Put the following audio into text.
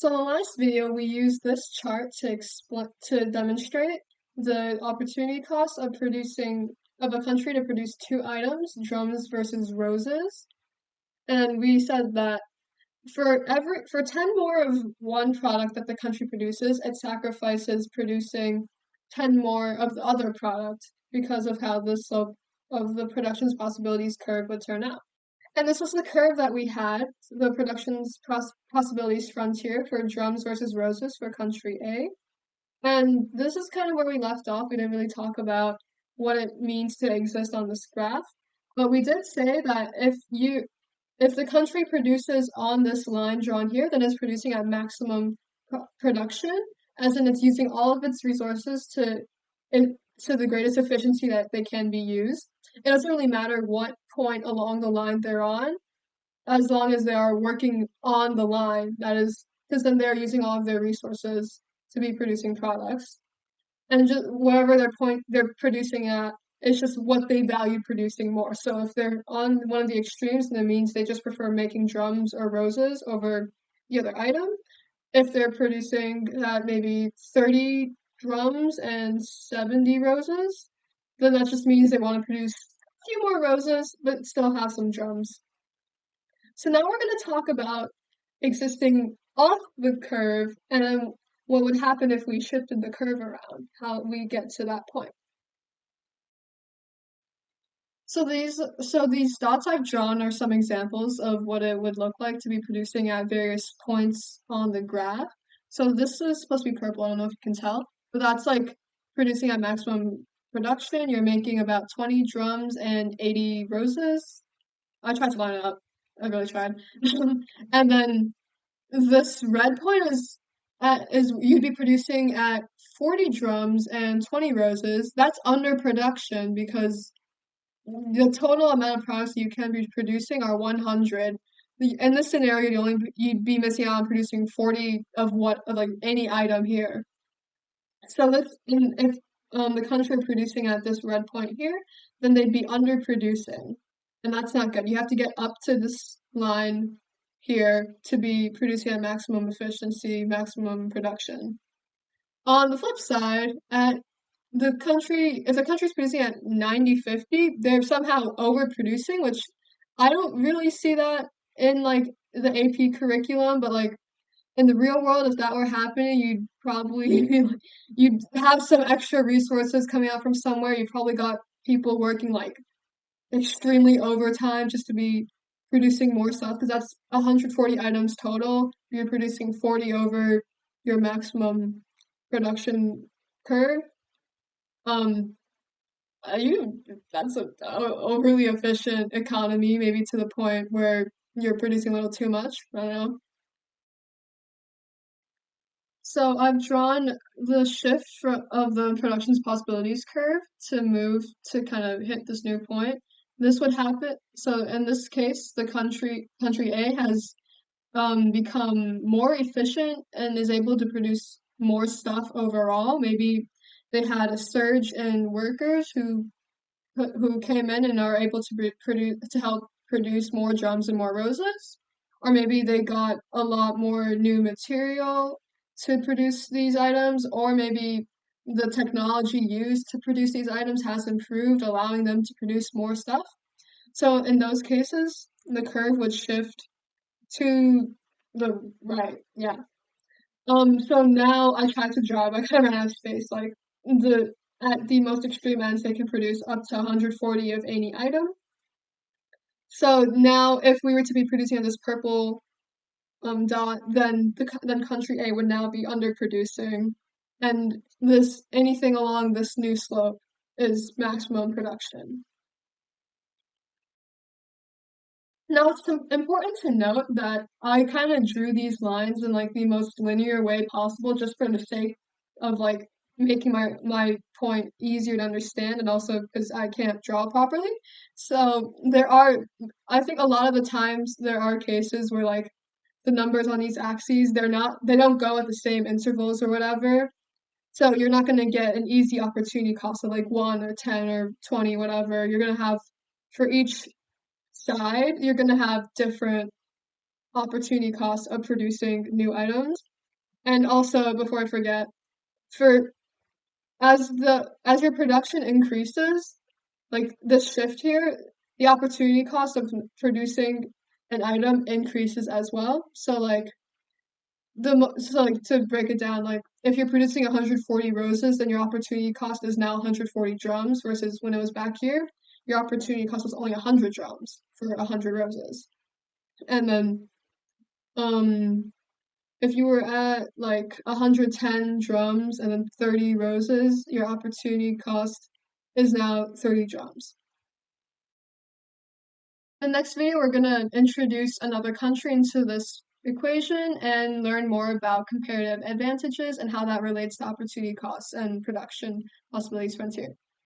So in the last video, we used this chart to demonstrate the opportunity cost of a country to produce two items, drums versus roses. And we said that for 10 more of one product that the country produces, it sacrifices producing 10 more of the other product because of how the slope of the production's possibilities curve would turn out. And this was the curve that we had, the possibilities frontier for drums versus roses for country A. And this is kind of where we left off. We didn't really talk about what it means to exist on this graph. But we did say that if the country produces on this line drawn here, then it's producing at maximum production, as in it's using all of its resources to the greatest efficiency that they can be used. It doesn't really matter what point along the line they're on, as long as they are working on the line. That is, because then they're using all of their resources to be producing products. And just wherever they're producing at, it's just what they value producing more. So if they're on one of the extremes, then it means they just prefer making drums or roses over the other item. If they're producing maybe 30 drums and 70 roses, then that just means they want to produce a few more roses, but still have some drums. So now we're going to talk about existing off the curve and then what would happen if we shifted the curve around, how we get to that point. So these dots I've drawn are some examples of what it would look like to be producing at various points on the graph. So this is supposed to be purple, I don't know if you can tell, but that's like producing at maximum production. You're making about 20 drums and 80 roses. I tried to line it up. I really tried. And then this red point is you'd be producing at 40 drums and 20 roses. That's under production because the total amount of products you can be producing are 100. In this scenario, you'd be missing out on producing 40 of like any item here. So if the country are producing at this red point here, then they'd be underproducing, and that's not good. You have to get up to this line here to be producing at maximum efficiency, maximum production. On the flip side, if the country's producing at 90-50, they're somehow overproducing, which I don't really see that in like the AP curriculum, but like in the real world, if that were happening, you'd probably you'd have some extra resources coming out from somewhere. You probably got people working like extremely overtime just to be producing more stuff because that's 140 items total. You're producing 40 over your maximum production curve. Um, that's a overly efficient economy, maybe to the point where you're producing a little too much. I don't know. So I've drawn the shift of the production's possibilities curve to move to kind of hit this new point. This would happen. So in this case, the country A has become more efficient and is able to produce more stuff overall. Maybe they had a surge in workers who came in and are able to help produce more drums and more roses, or maybe they got a lot more new material to produce these items, or maybe the technology used to produce these items has improved, allowing them to produce more stuff. So in those cases, the curve would shift to the right, yeah. So now I tried to draw, but I kind of ran out of space. Like at the most extreme ends, they can produce up to 140 of any item. So now, if we were to be producing on this purple dot, then country A would now be underproducing, and anything along this new slope is maximum production. Now, it's important to note that I kind of drew these lines in like the most linear way possible, just for the sake of like making my point easier to understand, and also because I can't draw properly. So I think a lot of the times there are cases where like the numbers on these axes, they don't go at the same intervals or whatever. So you're not going to get an easy opportunity cost of like 1 or 10 or 20, whatever. You're going to have for each side, you're going to have different opportunity costs of producing new items. And also, before I forget, for as your production increases, like this shift here, the opportunity cost of producing an item increases as well. So like so like to break it down, like if you're producing 140 roses, then your opportunity cost is now 140 drums versus when it was back here, your opportunity cost was only 100 drums for 100 roses. And then um if you were at like 110 drums and then 30 roses, your opportunity cost is now 30 drums. In the next video, we're going to introduce another country into this equation and learn more about comparative advantages and how that relates to opportunity costs and production possibilities frontier.